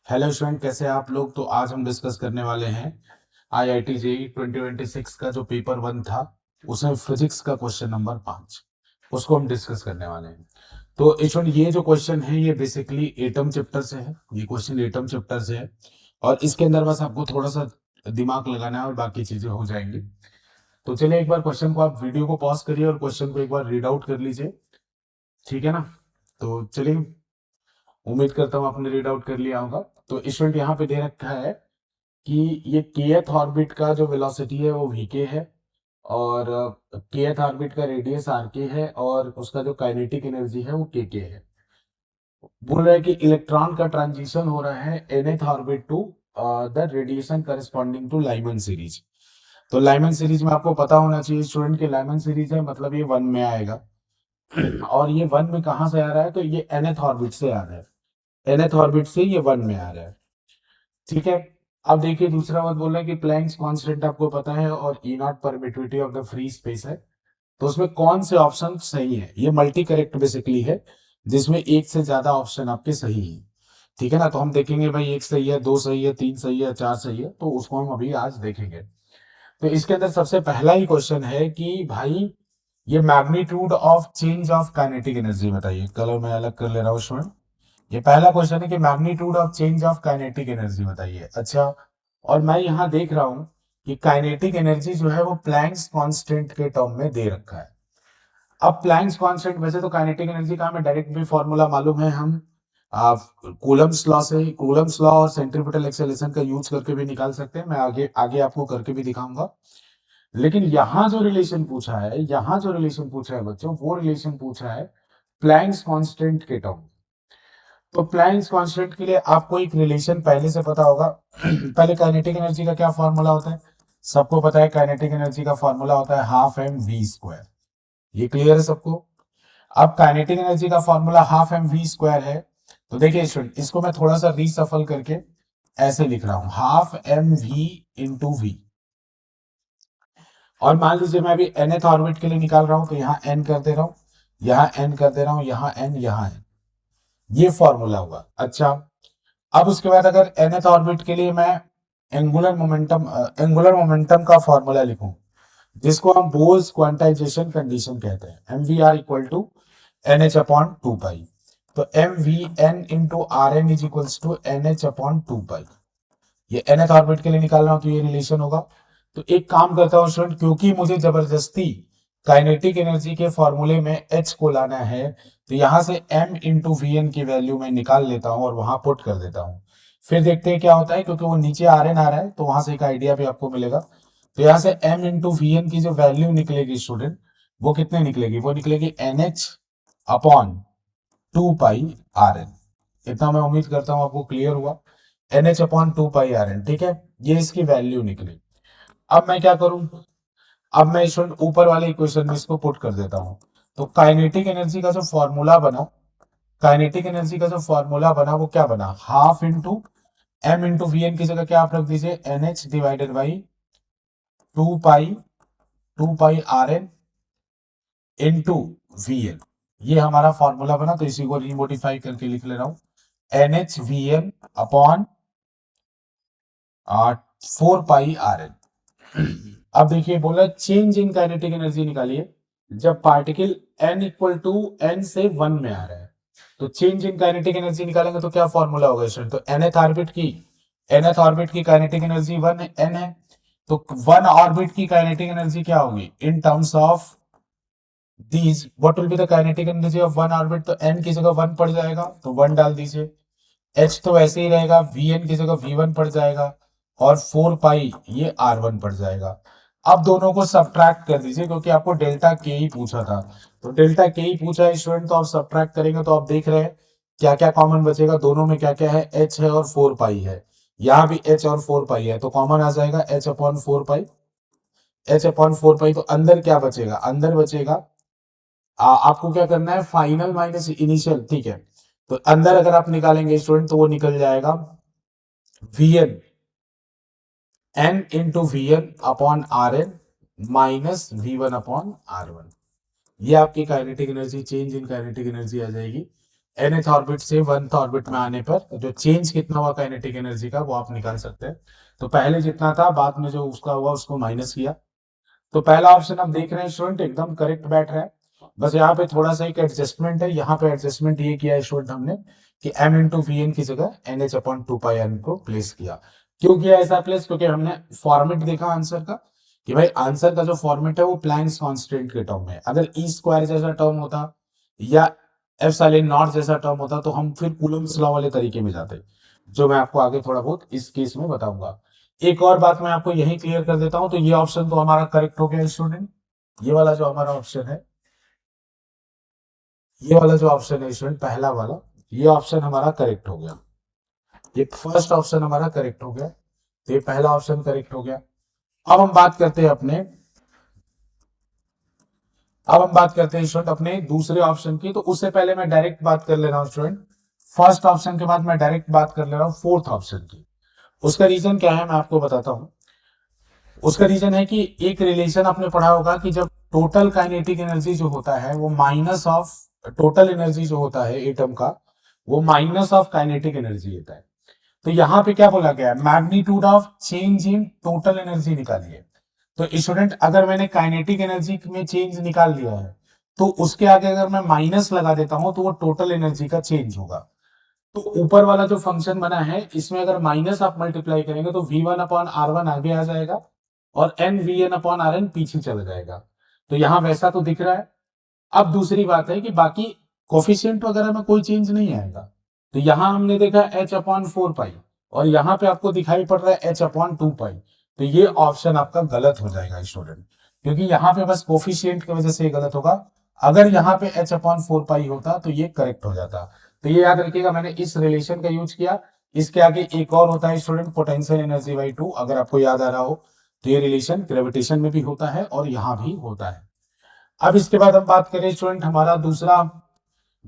Hello student, कैसे हैं आप लोग। तो आज हम डिस्कस करने वाले हैं आईआईटी जेईई 2026 का जो पेपर 1 था, उसमें फिजिक्स का क्वेश्चन नंबर 5, उसको हम डिस्कस करने वाले हैं। तो स्टूडेंट, ये जो क्वेश्चन है ये बेसिकली एटम चैप्टर से है। ये क्वेश्चन एटम चैप्टर से है और इसके अंदर बस आपको थोड़ा सा दिमाग लगाना है और बाकी चीजें हो जाएंगी। तो चलिए, एक बार क्वेश्चन को आप वीडियो को पॉज करिए और क्वेश्चन को एक बार रीड आउट कर लीजिए, ठीक है ना। तो चलिए, उम्मीद करता हूँ आपने रीड आउट कर लिया होगा। तो स्टूडेंट, यहाँ पे दे रखा है कि ये kth ऑर्बिट का जो वेलोसिटी है वो vk है और kth ऑर्बिट का रेडियस rk है और उसका जो काइनेटिक एनर्जी है वो kk है। बोल रहा है कि इलेक्ट्रॉन का ट्रांजिशन हो रहा है nth orbit to the radiation corresponding to Lyman series. तो लाइमन सीरीज में आपको पता होना चाहिए स्टूडेंट की लाइमन सीरीज है, मतलब ये वन में आएगा। और ये वन में कहाँ से आ रहा है, तो ये nth ऑर्बिट से आ रहा है। nth ऑर्बिट से ये वन में आ रहा है, ठीक है। अब देखिए, दूसरा बात बोल रहा है कि प्लैंक्स कांस्टेंट आपको पता है और e naught permittivity of the free space है। तो उसमें कौन से ऑप्शन सही है, ये मल्टी करेक्ट बेसिकली है, जिसमें एक से ज्यादा ऑप्शन आपके सही है, ठीक है ना। तो हम देखेंगे भाई, एक सही है, दो सही है, तीन सही है, चार सही है, तो उसको हम अभी आज देखेंगे। तो इसके अंदर सबसे पहला ही क्वेश्चन है कि भाई ये magnitude of change of kinetic energy बताइए। कलर मैं अलग कर ले रहा हूँ स्टूडेंट। ये पहला क्वेश्चन है कि magnitude of change of kinetic energy बताइए। अच्छा, और मैं यहाँ देख रहा हूं कि काइनेटिक एनर्जी जो है वो प्लैंक्स कांस्टेंट के टर्म में दे रखा है। अब प्लैंक्स कांस्टेंट, वैसे तो काइनेटिक एनर्जी का हमें डायरेक्ट भी फॉर्मूला मालूम है, हम कूलम्स लॉ से, कूलम्स लॉ और सेंट्रीपिटल एक्सेलरेशन का यूज करके भी निकाल सकते हैं। मैं आगे आगे आपको करके भी दिखाऊंगा। लेकिन यहाँ जो रिलेशन पूछा है, यहाँ जो रिलेशन पूछा है बच्चों, वो रिलेशन पूछा है प्लैंक्स कांस्टेंट के टर्म। तो प्लैंक्स कांस्टेंट के लिए आपको एक रिलेशन पहले से पता होगा। पहले काइनेटिक एनर्जी का क्या फॉर्मूला होता है, सबको पता है। काइनेटिक एनर्जी का फॉर्मूला होता है हाफ एम वी स्क्वायर। ये क्लियर है सबको। अब काइनेटिक एनर्जी का formula half M V square है। तो देखिए स्टूडेंट, इसको मैं थोड़ा सा रीसफल करके ऐसे लिख रहा हूं, half M V into V. और मान लीजिए मैं अभी nth ऑर्बिट के लिए निकाल रहा हूं, तो यहाँ n कर दे रहा हूं, यहाँ n कर दे रहा हूं, यहाँ n, यहाँ n। ये फॉर्मूला हुआ। अच्छा, अब उसके बाद अगर nth ऑर्बिट के लिए मैं एंगुलर मोमेंटम का फॉर्मूला लिखूं, जिसको हम बोल्स क्वांटाइजेशन कंडीशन कहते हैं, m v r equal to n H upon two pi. तो M v n into r n is equals to n H upon two pi. ये nth ऑर्बिट के लिए निकाल रहा हूं, तो ये रिलेशन होगा। तो एक काम करता हूं स्टूडेंट, क्योंकि मुझे जबरदस्ती काइनेटिक एनर्जी के फॉर्मूले में h को लाना है, तो यहां से m इंटू वी एन की वैल्यू मैं निकाल लेता हूं और वहां पुट कर देता हूं। फिर देखते हैं क्या होता है, क्योंकि वो नीचे आर एन आ रहा है, तो वहां से एक आइडिया भी आपको मिलेगा। तो यहाँ से m इंटू वी एन की जो वैल्यू निकलेगी स्टूडेंट, वो कितने निकलेगी, वो निकलेगी N H upon two pi R N. इतना मैं उम्मीद करता हूं आपको क्लियर हुआ। N H upon two pi R N, ठीक है। ये इसकी वैल्यू निकली। अब मैं क्या करूं, अब मैं स्टूडेंट ऊपर वाले इक्वेशन में इसको पुट कर देता हूं। तो काइनेटिक एनर्जी का जो फॉर्मूला बना, काइनेटिक एनर्जी का जो फॉर्मूला बना वो क्या बना, half into M into we N की जगह क्या आप रख दीजिए, N H divided by two pi R N into we N. ये हमारा फॉर्मूला बना। तो इसी को रिमोडिफाई करके लिख ले रहा हूं, N H V N upon 4 pi R N. अब देखिए, बोला चेंज इन काइनेटिक एनर्जी निकालिए जब particle n equal to n से 1 में आ रहा है। तो चेंज इन काइनेटिक एनर्जी निकालेंगे तो क्या फॉर्मूला होगा स्टूडेंट, तो nth ऑर्बिट की काइनेटिक एनर्जी 1 n है। तो 1 ऑर्बिट की काइनेटिक एनर्जी क्या होगी इन terms of these, what will be the kinetic energy of 1 orbit. तो n की जगह 1 पड़ जाएगा, तो 1 डाल दीजिए। h तो वैसे ही रहेगा, vn की जगह v1 पड़ जाएगा और 4 पाई ये r1 पड़ जाएगा। अब दोनों को सब्ट्रैक्ट कर दीजिए, क्योंकि आपको डेल्टा के ही पूछा था। तो डेल्टा के ही पूछा है स्टूडेंट, तो आप सब्ट्रैक्ट करेंगे तो आप देख रहे हैं क्या क्या कॉमन बचेगा। दोनों में क्या क्या है, h है और 4 पाई है। यहाँ भी h और 4 पाई है, तो कॉमन आ जाएगा h अपॉन 4 पाई। h अपॉन 4 पाई, तो अंदर क्या बचेगा, अंदर बचेगा आपको क्या करना है, फाइनल माइनस इनिशियल, ठीक है। तो अंदर अगर आप निकालेंगे स्टूडेंट, तो वो निकल जाएगा Vn n into V N upon r n minus V1 upon R1। ये आपकी kinetic energy, change in kinetic energy आ जाएगी। nth ऑर्बिट से 1th ऑर्बिट में आने पर जो चेंज कितना हुआ काइनेटिक एनर्जी का वो आप निकाल सकते हैं। तो पहले जितना था बाद में जो उसका हुआ उसको माइनस किया। तो पहला ऑप्शन आप देख रहे हैं स्टूडेंट एकदम करेक्ट बैठ रहा है। बस यहाँ पे थोड़ा सा एक एडजस्टमेंट है, यहाँ पे एडजस्टमेंट ये किया है स्टूडेंट हमने कि m इंटू वी एन की जगह एन एच अपॉन टू पाई एन को प्लेस किया। क्यों किया ऐसा प्लेस? क्योंकि हमने फॉर्मेट देखा आंसर का कि भाई आंसर का जो फॉर्मेट है वो प्लैंक्स कांस्टेंट के टर्म में। अगर ई स्क्वायर जैसा टर्म होता या एप्सिलॉन नॉट जैसा टर्म होता तो हम फिर कूलम्ब्स लॉ वाले तरीके में जाते, जो मैं आपको आगे थोड़ा बहुत इस केस में बताऊंगा। एक और बात मैं आपको यही क्लियर कर देता हूं, तो ये ऑप्शन तो हमारा करेक्ट हो गया स्टूडेंट। ये वाला जो हमारा ऑप्शन है, ये वाला जो ऑप्शन है स्टूडेंट पहला वाला, ये ऑप्शन हमारा करेक्ट हो गया। ये फर्स्ट ऑप्शन हमारा करेक्ट हो गया, तो ये पहला ऑप्शन करेक्ट हो गया। अब हम बात करते हैं अपने अब हम बात करते हैं स्टूडेंट अपने दूसरे ऑप्शन की। तो उससे पहले मैं डायरेक्ट बात कर ले रहा हूं स्टूडेंट, फर्स्ट ऑप्शन के बाद मैं डायरेक्ट बात कर ले रहा हूं फोर्थ ऑप्शन की। उसका रीजन क्या है मैं आपको बताता हूं। उसका रीजन है कि एक रिलेशन आपने पढ़ा होगा कि जब टोटल काइनेटिक एनर्जी जो होता है वो माइनस ऑफ टोटल एनर्जी जो होता है एटम का, वो माइनस ऑफ काइनेटिक एनर्जी होता है। तो यहाँ पे क्या बोला गया है, magnitude of change in total energy निकालिए। तो स्टूडेंट अगर मैंने काइनेटिक एनर्जी में चेंज निकाल लिया है तो उसके आगे अगर मैं माइनस लगा देता हूं तो वो टोटल एनर्जी का चेंज होगा। तो ऊपर वाला जो फंक्शन बना है इसमें अगर माइनस आप मल्टीप्लाई करेंगे तो v1 अपॉन r1 आगे आ जाएगा और n vn अपॉन rn पीछे चला जाएगा। तो यहां वैसा तो दिख रहा है। अब दूसरी बात है कि बाकी कोफिशिएंट वगैरह में कोई चेंज नहीं आएगा। तो यहां हमने देखा h अपॉन 4 पाई और यहाँ पे आपको दिखाई पड़ रहा है h अपॉन 2 पाई। तो ये ऑप्शन आपका गलत हो जाएगा स्टूडेंट, क्योंकि यहाँ पे बस कोफिशिएंट की वजह से ये गलत होगा। अगर यहाँ पे h अपॉन 4 पाई होता तो ये करेक्ट हो जाता। तो ये याद रखिएगा, मैंने इस रिलेशन का यूज किया। इसके आगे एक और होता है स्टूडेंट पोटेंशियल एनर्जी बाई 2, अगर आपको याद आ रहा हो तो ये रिलेशन ग्रेविटेशन में भी होता है और यहाँ भी होता है। अब इसके बाद हम बात करें स्टूडेंट हमारा दूसरा,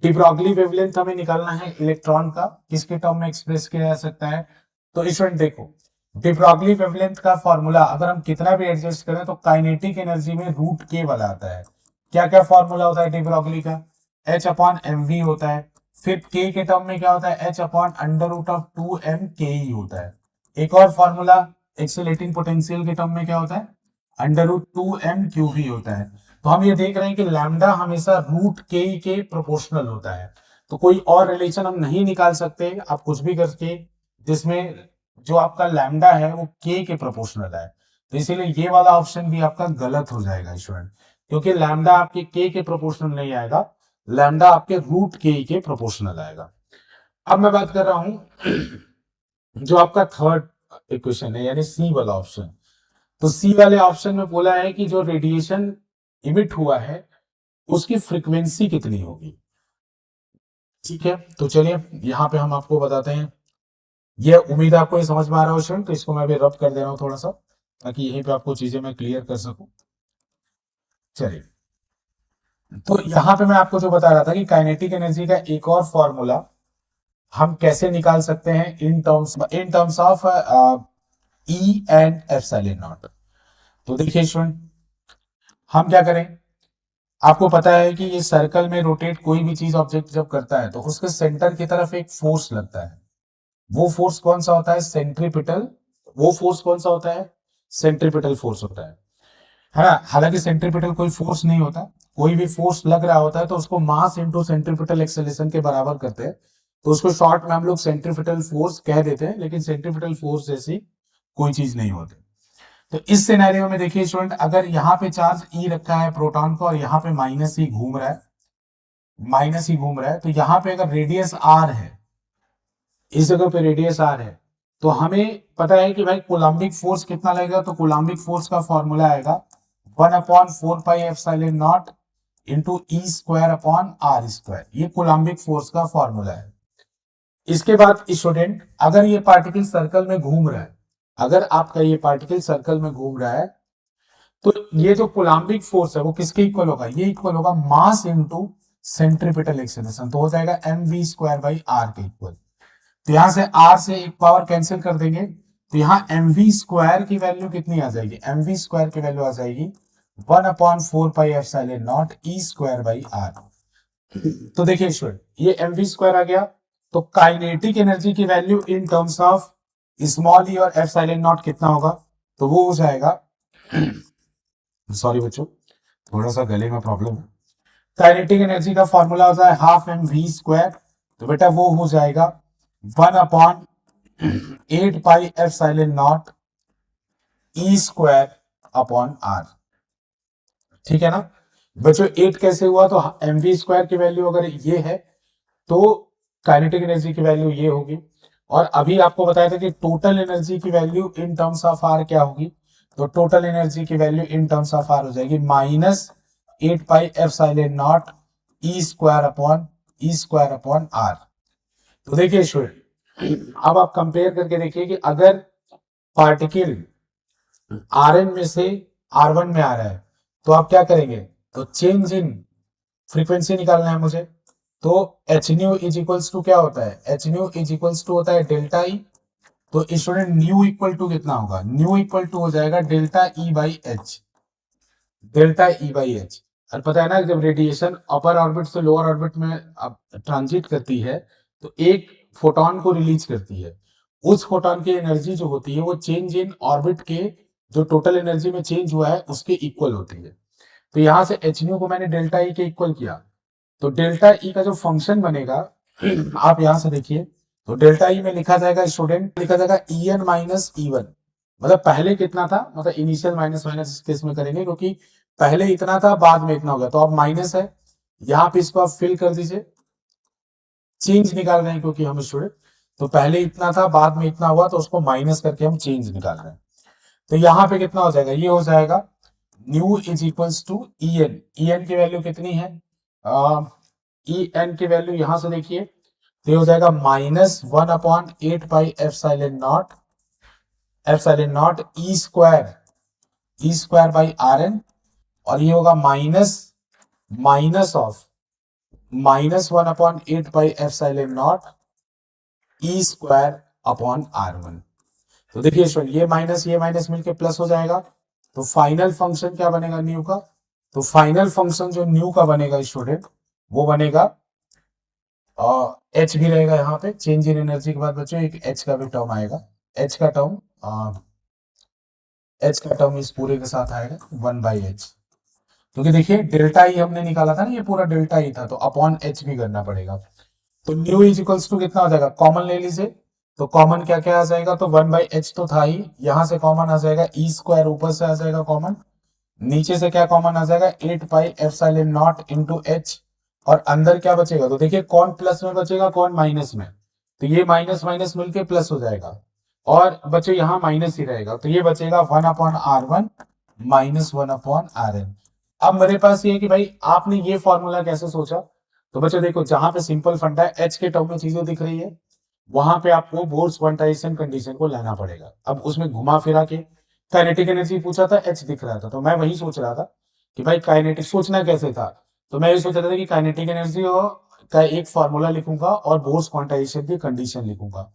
डी ब्रॉगली वेवलेंथ हमें निकालना है इलेक्ट्रॉन का, किसके टर्म में एक्सप्रेस किया जा सकता है। तो स्टूडेंट देखो, डी ब्रॉगली वेवलेंथ का फॉर्मूला अगर हम कितना भी एडजस्ट करें तो काइनेटिक एनर्जी में रूट के वाला आता है। क्या क्या फॉर्मूला होता है डी ब्रॉगली का, एच अपॉन एम वी होता है। फिर के के टर्म में क्या होता है, H upon under root of 2m K E होता है। एक और फॉर्मूला एक्सेलरेटिंग पोटेंशियल के टर्म में क्या होता है, under root 2m Q we होता है। तो हम ये देख रहे हैं कि लैम्डा हमेशा रूट के प्रोपोर्शनल होता है। तो कोई और रिलेशन हम नहीं निकाल सकते आप कुछ भी करके जिसमें जो आपका लैम्डा है वो के प्रोपोर्शनल है। तो इसीलिए ये वाला ऑप्शन भी आपका गलत हो जाएगा स्टूडेंट, क्योंकि लैम्डा आपके के प्रोपोर्शनल नहीं आएगा, लैम्डा आपके रूट के प्रोपोर्शनल आएगा। अब मैं बात कर रहा हूं जो आपका थर्ड इक्वेशन है यानी सी वाला ऑप्शन। तो सी वाले ऑप्शन में बोला है कि जो रेडिएशन इमिट हुआ है उसकी फ्रीक्वेंसी कितनी होगी। ठीक है, तो चलिए यहां पे हम आपको बताते हैं। ये उम्मीद है आपको ये समझ में आ रहा हो स्टूडेंट, तो इसको मैं भी रब कर दे रहा हूं थोड़ा सा ताकि यहीं पे आपको चीजें मैं क्लियर कर सकूं। चलिए, तो यहां पे मैं आपको जो बता रहा था कि काइनेटिक एनर्जी का एक और फॉर्मूला हम कैसे निकाल सकते हैं इन terms of E and epsilon not. तो देखिए स्टूडेंट, हम क्या करें, आपको पता है कि ये सर्कल में रोटेट कोई भी चीज ऑब्जेक्ट जब करता है तो उसके सेंटर की तरफ एक फोर्स लगता है। वो फोर्स कौन सा होता है, सेंट्रीपिटल। वो फोर्स कौन सा होता है, सेंट्रीपिटल फोर्स होता है ना। हालांकि सेंट्रीपिटल कोई फोर्स नहीं होता, कोई भी फोर्स लग रहा होता है तो उसको मास इंटू सेंट्रीपिटल एक्सेलरेशन के बराबर करते हैं। तो उसको शॉर्ट में हम लोग सेंट्रीपिटल फोर्स कह देते हैं, लेकिन सेंट्रीपिटल फोर्स जैसी कोई चीज नहीं होती। तो इस सिनेरियो में देखिए स्टूडेंट, अगर यहाँ पे चार्ज ई रखा है प्रोटॉन को और यहाँ पे माइनस ही घूम रहा है, तो यहाँ पे अगर रेडियस आर है, इस जगह पे रेडियस आर है, तो हमें पता है कि भाई कोलम्बिक फोर्स कितना लगेगा। तो कोलम्बिक फोर्स का फॉर्मूला आएगा 1/4πε0 into e square upon r square. ये कोलम्बिक फोर्स का फॉर्मूला है। इसके बाद स्टूडेंट, अगर ये पार्टिकल सर्कल में घूम रहा है, अगर आपका ये पार्टिकल सर्कल में घूम रहा है तो ये जो कोलम्बिक फोर्स है वो किसके इक्वल होगा, ये इक्वल होगा मास इंटू सेंट्रीपिटल एक्सेलरेशन। तो हो जाएगा mv² के इक्वल। तो यहां से r से एक पावर कैंसिल कर देंगे, तो यहाँ mv² की वैल्यू कितनी आ जाएगी, mv² की वैल्यू आ जाएगी 1/4πε0 e² r। तो देखिए स्टूडेंट, ये mv स्क्वायर आ गया, तो काइनेटिक एनर्जी की value in terms of small e और एप्सिलॉन नॉट कितना होगा, तो वो हो जाएगा सॉरी बच्चों, थोड़ा सा गले में प्रॉब्लम है। काइनेटिक एनर्जी का फॉर्मूला होता है हाफ एम वी स्क्वायर, तो बेटा वो हो जाएगा 1/8 pi epsilon naught E square upon R. ठीक है ना बच्चों, 8 कैसे हुआ, तो एम वी स्क्वायर की वैल्यू अगर ये है तो काइनेटिक एनर्जी की वैल्यू ये होगी। और अभी आपको बताया था कि टोटल एनर्जी की value in terms of R क्या होगी, तो टोटल एनर्जी की value in terms of R हो जाएगी -8 pi epsilon naught E square upon R. तो देखिए स्टूडेंट, अब आप कंपेयर करके देखिए कि अगर पार्टिकल आर एन में से आर वन में आ रहा है तो आप क्या करेंगे, तो चेंज इन फ्रीक्वेंसी निकालना है मुझे। तो H nu is equals to क्या होता है, H nu is equals to होता है डेल्टा ई। तो स्टूडेंट न्यू इक्वल टू कितना होगा, न्यू इक्वल टू हो जाएगा delta E by H, delta E by H. और पता है ना जब रेडिएशन अपर ऑर्बिट से लोअर ऑर्बिट में ट्रांजिट करती है तो एक फोटोन को रिलीज करती है, उस फोटोन की एनर्जी जो होती है वो चेंज इन ऑर्बिट के जो टोटल एनर्जी में चेंज हुआ है उसके इक्वल होती है। तो यहां से एच न्यू को मैंने डेल्टा ई के इक्वल किया, तो डेल्टा ई का जो फंक्शन बनेगा आप यहां से देखिए, तो डेल्टा ई में लिखा जाएगा स्टूडेंट, लिखा जाएगा E N minus E one. मतलब पहले कितना था, मतलब इनिशियल माइनस माइनस केस में करेंगे क्योंकि पहले इतना था बाद में इतना हो गया, तो अब माइनस है, यहाँ पे इसको आप फिल कर दीजिए, चेंज निकाल रहे हैं क्योंकि हम स्टूडेंट, तो पहले इतना था बाद में इतना हुआ तो उसको माइनस करके हम चेंज निकाल रहे हैं। तो यहाँ पे कितना हो जाएगा, ये हो जाएगा nu is equals to E N. E N की वैल्यू कितनी है, ई एन की वैल्यू यहां से देखिए, तो ये हो जाएगा -1/8 pi epsilon naught E square by R N, और ये होगा minus of -1/8 pi epsilon naught E square upon R one. तो देखिए स्टूडेंट, ये माइनस मिलके प्लस हो जाएगा, तो फाइनल फंक्शन क्या बनेगा न्यू का, तो फाइनल फंक्शन जो न्यू का बनेगा स्टूडेंट वो बनेगा एच भी रहेगा यहाँ पे, चेंज इन एनर्जी के बाद बच्चों एक एच का भी टर्म आएगा, एच का टर्म इस पूरे के साथ आएगा 1/h, क्योंकि देखिए डेल्टा ई हमने निकाला था ना, ये पूरा डेल्टा ई था, तो अपॉन एच भी करना पड़ेगा। तो न्यू इज इक्वल्स टू कितना हो जाएगा, कॉमन ले लीजिए, तो कॉमन क्या क्या आ जाएगा, तो 1/h तो था ही, यहां से कॉमन आ जाएगा ई स्क्वायर, ऊपर से आ जाएगा कॉमन, नीचे से क्या कॉमन आ जाएगा 8 pi epsilon not into H, और अंदर क्या बचेगा, तो देखिए कौन प्लस में बचेगा कौन माइनस में, तो ये माइनस माइनस मिलके प्लस हो जाएगा, और बच्चों यहाँ माइनस ही रहेगा, तो ये बचेगा 1/r1 -1/rn। अब मेरे पास ये है कि भाई आपने ये फॉर्मूला कैसे सोचा, तो बच्चों देखो जहां पे सिंपल फंडा है एच के टर्म में चीजें दिख रही है, वहां पे आपको बोर्स क्वांटाइजेशन कंडीशन को लाना पड़ेगा। अब उसमें घुमा फिरा के काइनेटिक एनर्जी पूछा था, एच दिख रहा था, तो मैं वही सोच रहा था कि भाई काइनेटिक सोचना कैसे था, तो मैं ये सोच रहा था कि काइनेटिक एनर्जी का एक फॉर्मूला लिखूंगा और बोर्स क्वांटाइजेशन की कंडीशन लिखूंगा,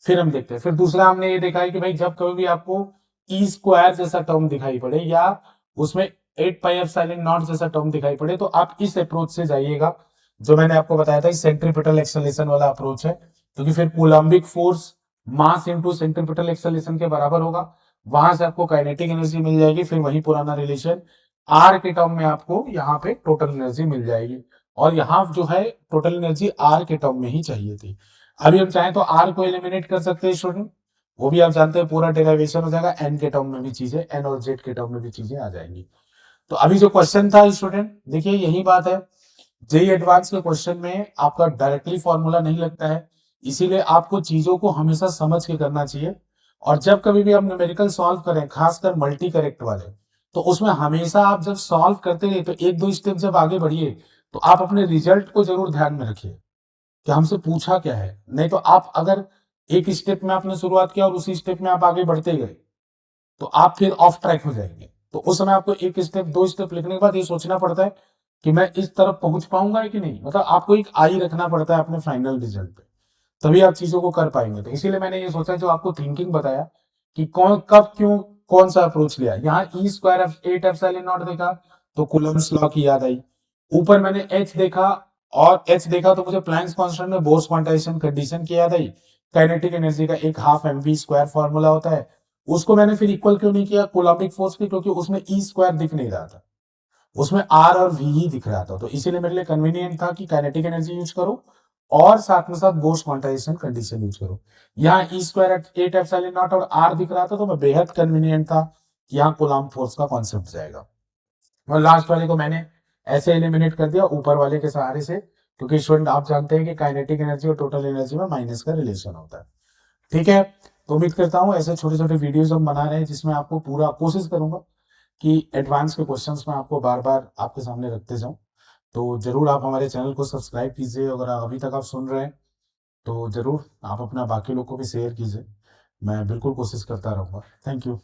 फिर हम देखते हैं। फिर दूसरा हमने ये देखा है कि भाई जब कभी भी आपको ई स्क्वायर जैसा टर्म दिखाई पड़े या उसमें 8 पाई एप्सिलॉन नॉट जैसा टर्म दिखाई पड़े, तो आप इस अप्रोच से जाइएगा जो मैंने आपको बताया था, सेंट्रीपिटल एक्सेलरेशन वाला अप्रोच है, क्योंकि फिर Coulombic force mass into centripetal acceleration के बराबर होगा, वहां से आपको काइनेटिक एनर्जी मिल जाएगी, फिर वही पुराना रिलेशन आर के टर्म में आपको यहाँ पे टोटल एनर्जी मिल जाएगी, और यहाँ जो है टोटल एनर्जी आर के टर्म में ही चाहिए थी। अभी हम चाहें तो आर को एलिमिनेट कर सकते हैं स्टूडेंट, वो भी आप जानते हैं पूरा डेरिवेशन हो जाएगा, एन के टर्म में भी चीजें, एन और जेड के टर्म में भी चीजें आ जाएंगी। तो अभी जो क्वेश्चन था स्टूडेंट, देखिए यही बात है, जेई एडवांस के क्वेश्चन में आपका डायरेक्टली फॉर्मूला नहीं लगता है, इसीलिए आपको चीजों को हमेशा समझ के करना चाहिए। और जब कभी भी आप न्यूमेरिकल सॉल्व करें, खासकर मल्टी करेक्ट वाले, तो उसमें हमेशा आप जब सॉल्व करते रहिए तो एक दो स्टेप जब आगे बढ़िए तो आप अपने रिजल्ट को जरूर ध्यान में रखिए कि हमसे पूछा क्या है, नहीं तो आप अगर एक स्टेप में आपने शुरुआत किया और उसी स्टेप में आप आगे बढ़ते गए तो आप फिर ऑफ ट्रैक हो जाएंगे। तो उस समय आपको एक स्टेप दो स्टेप लिखने के बाद ये सोचना पड़ता है कि मैं इस तरफ पहुंच पाऊंगा कि नहीं, मतलब आपको एक आई रखना पड़ता है अपने फाइनल रिजल्ट पे, तभी आप चीजों को कर पाएंगे। तो इसीलिए मैंने ये सोचा जो आपको थिंकिंग बताया कि कौन कब क्यों कौन सा अप्रोच लिया। यहाँ ई स्क्वायर 8 एप्सिलॉन नॉट देखा तो कूलम्ब्स लॉ की याद आई, ऊपर मैंने एच देखा और एच देखा तो मुझे प्लैंक्स कांस्टेंट में बोर्स क्वांटाइजेशन कंडीशन की याद आई, काइनेटिक एनर्जी का एक half M V square formula होता है, उसको मैंने फिर इक्वल क्यों नहीं किया कूलम्बिक फोर्स की, क्योंकि उसमें ई स्क्वायर दिख नहीं रहा था, उसमें आर और वी ही दिख रहा था, तो इसीलिए मेरे लिए कन्वीनियंट था कि काइनेटिक एनर्जी यूज करो और साथ में साथ बोर्स क्वांटाइजेशन कंडीशन यूज करो। यहाँ E square eight epsilon not और आर दिख रहा था, तो मैं बेहद कन्वीनियंट था कि यहाँ कूलम्ब फोर्स का कॉन्सेप्ट जाएगा। और लास्ट वाले को मैंने ऐसे एलिमिनेट कर दिया ऊपर वाले के सहारे से, क्योंकि स्टूडेंट आप जानते हैं कि काइनेटिक एनर्जी और टोटल एनर्जी में माइनस का रिलेशन होता है। ठीक है, तो उम्मीद करता हूँ ऐसे छोटे छोटे वीडियोस हम बना रहे हैं जिसमें आपको पूरा कोशिश करूंगा कि एडवांस के क्वेश्चंस में आपको बार बार आपके सामने रखते जाऊं। तो जरूर आप हमारे चैनल को सब्सक्राइब कीजिए, अगर अभी तक आप सुन रहे हैं तो जरूर आप अपना बाकी लोग को भी शेयर कीजिए, मैं बिल्कुल कोशिश करता रहूंगा। Thank you.